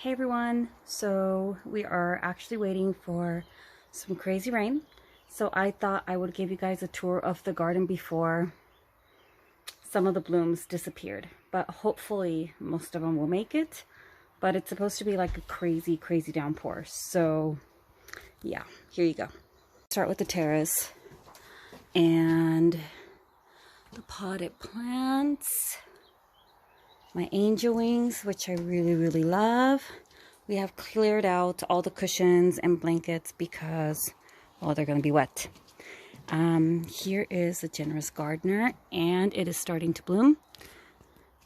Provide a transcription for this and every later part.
Hey everyone, so we are actually waiting for some crazy rain. So I thought I would give you guys a tour of the garden before some of the blooms disappeared. But hopefully most of them will make it. But it's supposed to be like a crazy downpour. So yeah, here you go. Start with the terrace and the potted plants. My angel wings, which I really love. We have cleared out all the cushions and blankets because, well, they're going to be wet. Here is the generous gardener, and it is starting to bloom.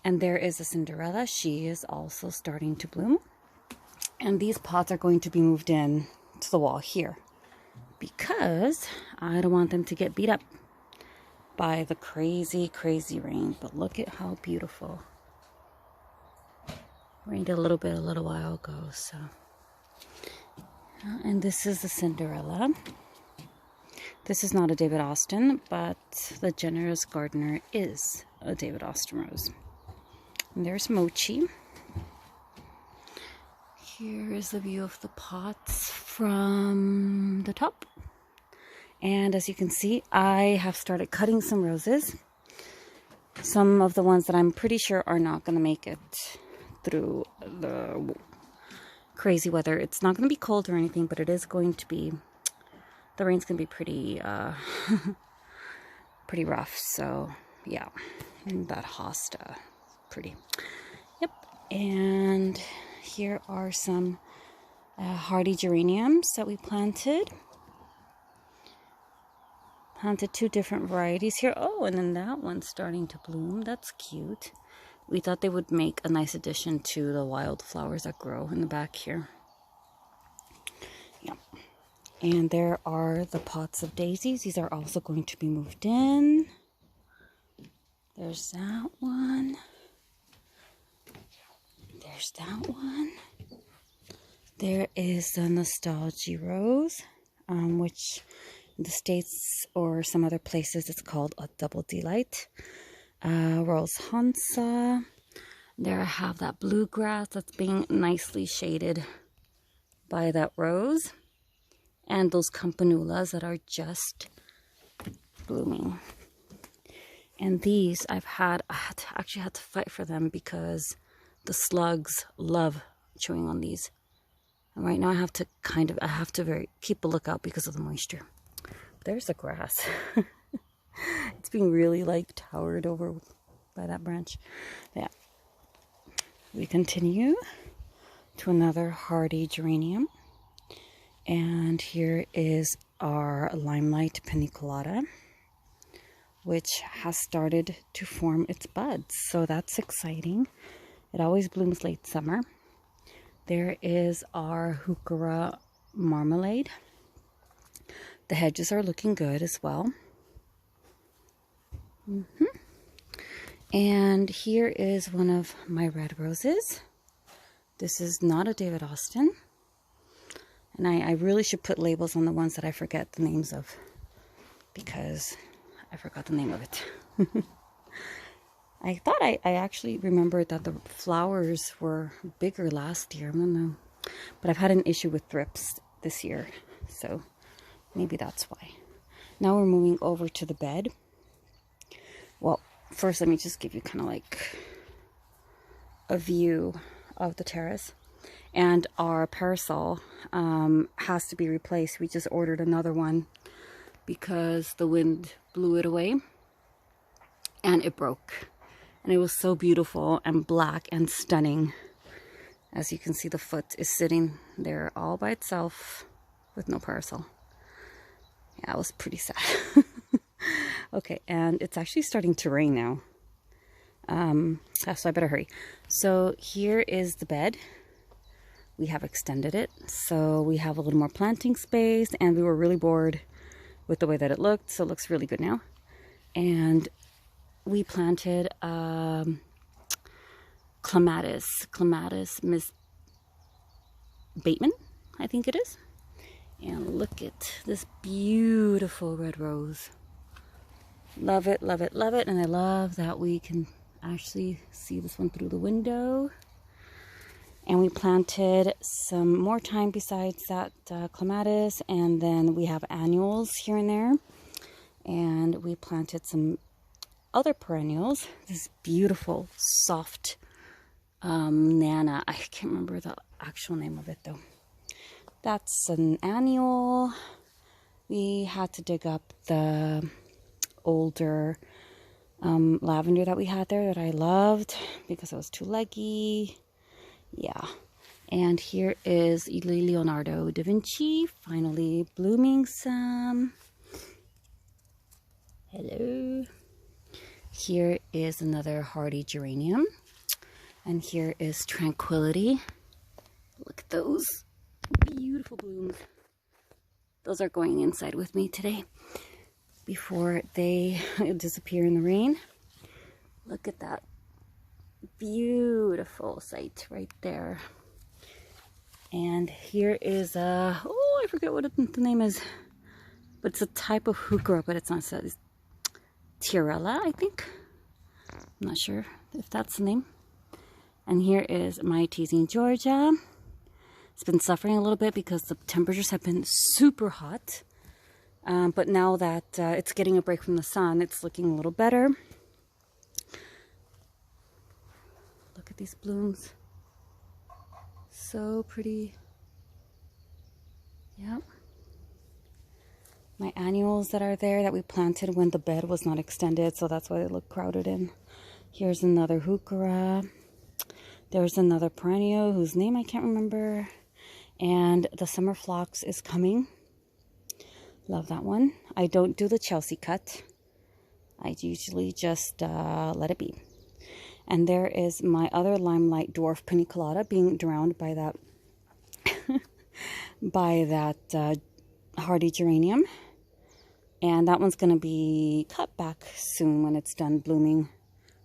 And there is a Cinderella. She is also starting to bloom. And these pots are going to be moved in to the wall here because I don't want them to get beat up by the crazy rain. But look at how beautiful. Rained a little bit a little while ago, so. And this is the Cinderella. This is not a David Austin, but the generous gardener is a David Austin rose. And there's Mochi. Here is the view of the pots from the top. And as you can see, I have started cutting some roses. Some of the ones that I'm pretty sure are not going to make it through the crazy weather. It's not going to be cold or anything, but it is going to be, the rain's going to be pretty pretty rough. So yeah, and that hosta pretty. Yep. And here are some hardy geraniums that we planted 2 different varieties here. Oh, and then that one's starting to bloom. That's cute. We thought they would make a nice addition to the wildflowers that grow in the back here. Yeah. And there are the pots of daisies. These are also going to be moved in. There's that one. There's that one. There is the Nostalgia Rose, which in the States or some other places it's called a Double Delight. Rose Hansa. There I have that bluegrass that's being nicely shaded by that rose. And those campanulas that are just blooming. And these I actually had to fight for them because the slugs love chewing on these. And right now I have to keep a lookout because of the moisture. There's the grass. It's being really like towered over by that branch. Yeah. We continue to another hardy geranium. And here is our limelight paniculata, which has started to form its buds. So that's exciting. It always blooms late summer. There is our Heuchera marmalade. The hedges are looking good as well. And here is one of my red roses. This is not a David Austin. And I really should put labels on the ones that I forget the names of, because I forgot the name of it. I thought I actually remembered that the flowers were bigger last year. I don't know. But I've had an issue with thrips this year, so maybe that's why. Now we're moving over to the bed. Well, first let me just give you kind of like a view of the terrace. And our parasol has to be replaced. We just ordered another one because the wind blew it away and it broke. And it was so beautiful and black and stunning. As you can see, the foot is sitting there all by itself with no parasol. Yeah, it was pretty sad. Okay, and it's actually starting to rain now. So I better hurry. So here is the bed. We have extended it, so we have a little more planting space, and we were really bored with the way that it looked, so it looks really good now. And we planted clematis Miss Bateman, I think it is. And look at this beautiful red rose. Love it, love it, love it. And I love that we can actually see this one through the window. And we planted some more time besides that clematis, and then we have annuals here and there. And we planted some other perennials. This beautiful, soft Nana. I can't remember the actual name of it though. That's an annual. We had to dig up the older lavender that we had there that I loved because it was too leggy. Yeah. And here is Leonardo da Vinci, finally blooming some. Hello. Here is another hardy geranium. And here is Tranquility. Look at those beautiful blooms. Those are going inside with me today before they disappear in the rain. Look at that beautiful site right there. And here is a, oh, I forget what the name is, but it's a type of heuchera, but it's not, it's Trellis, I think. I'm not sure if that's the name. And here is my teasing Georgia. It's been suffering a little bit because the temperatures have been super hot. But now that it's getting a break from the sun, it's looking a little better. Look at these blooms. So pretty. Yep. My annuals that are there that we planted when the bed was not extended, so that's why they look crowded in. Here's another heuchera. There's another perennial whose name I can't remember. And the summer phlox is coming. Love that one. I don't do the Chelsea cut. I usually just let it be. And there is my other limelight dwarf paniculata being drowned by that by that hardy geranium. And that one's going to be cut back soon when it's done blooming.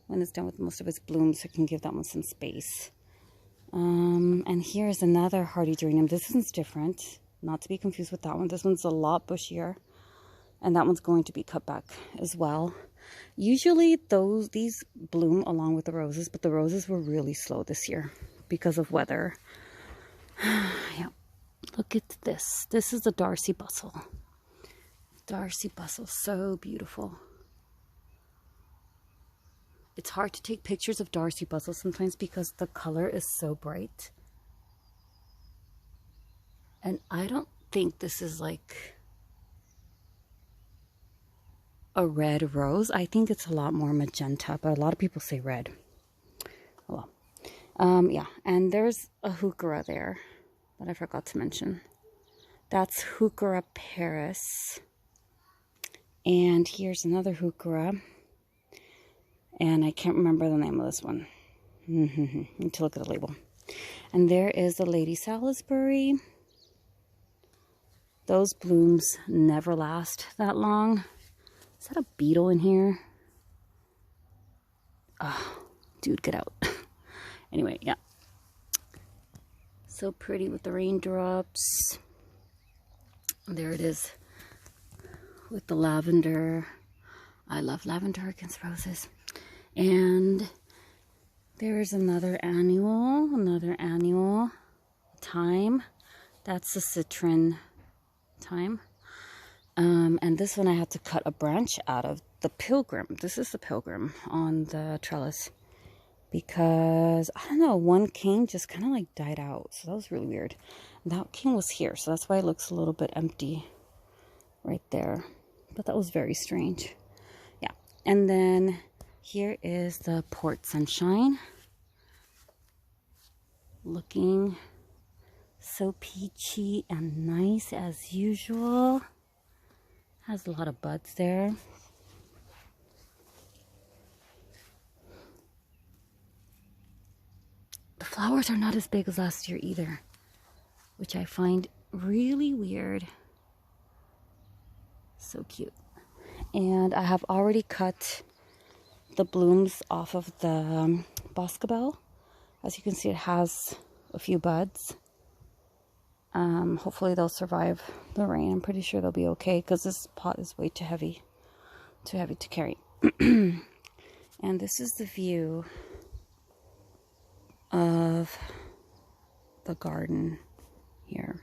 When it's done with most of its blooms, I can give that one some space. And here's another hardy geranium. This one's different, not to be confused with that one. This one's a lot bushier, and that one's going to be cut back as well. Usually these bloom along with the roses, but the roses were really slow this year because of weather. Yeah. Look at this. This is the Darcey Bussell. Darcey Bussell, so beautiful. It's hard to take pictures of Darcey Bussell sometimes because the color is so bright. And I don't think this is like a red rose. I think it's a lot more magenta, but a lot of people say red. Oh well. Yeah, and there's a Heuchera there that I forgot to mention. That's Heuchera Paris. And here's another Heuchera. And I can't remember the name of this one. Need to look at the label. And there is the Lady Salisbury. Those blooms never last that long. Is that a beetle in here? Oh, dude, get out. Anyway, yeah. So pretty with the raindrops. There it is with the lavender. I love lavender against roses. And there's another annual, thyme. That's the citron thyme. And this one I had to cut a branch out of the Pilgrim. This is the Pilgrim on the trellis. Because, I don't know, one king just kind of like died out. So that was really weird. That king was here, so that's why it looks a little bit empty right there. But that was very strange. Yeah. And then here is the Port Sunshine. Looking so peachy and nice as usual. Has a lot of buds there. The flowers are not as big as last year either, which I find really weird. So cute. And I have already cut the blooms off of the Boscabelle. As you can see, it has a few buds. Hopefully they'll survive the rain. I'm pretty sure they'll be okay because this pot is way too heavy to carry. And this is the view of the garden here.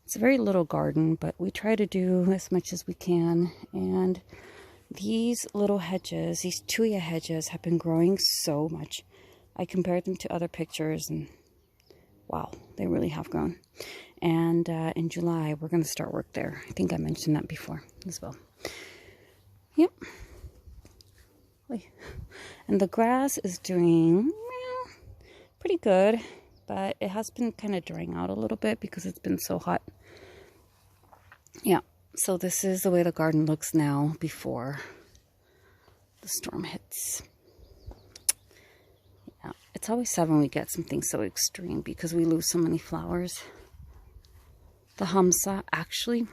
It's a very little garden, but we try to do as much as we can. And these little hedges, these tuya hedges, have been growing so much. I compared them to other pictures and wow, they really have grown. And in July, we're going to start work there. I think I mentioned that before as well. Yep. And the grass is doing pretty good, but it has been kind of drying out a little bit because it's been so hot. Yeah, so this is the way the garden looks now before the storm hits. Yeah, it's always sad when we get something so extreme because we lose so many flowers. The hamsa, actually,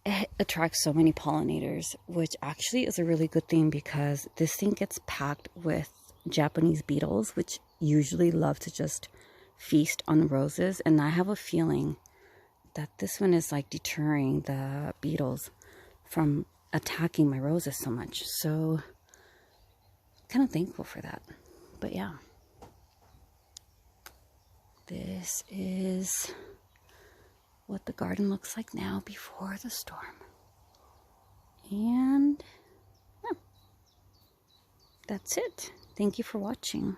it attracts so many pollinators, which actually is a really good thing because this thing gets packed with Japanese beetles, which usually love to just feast on roses. And I have a feeling that this one is like deterring the beetles from attacking my roses so much. So kind of thankful for that. But yeah, this is what the garden looks like now before the storm. And yeah, that's it. Thank you for watching.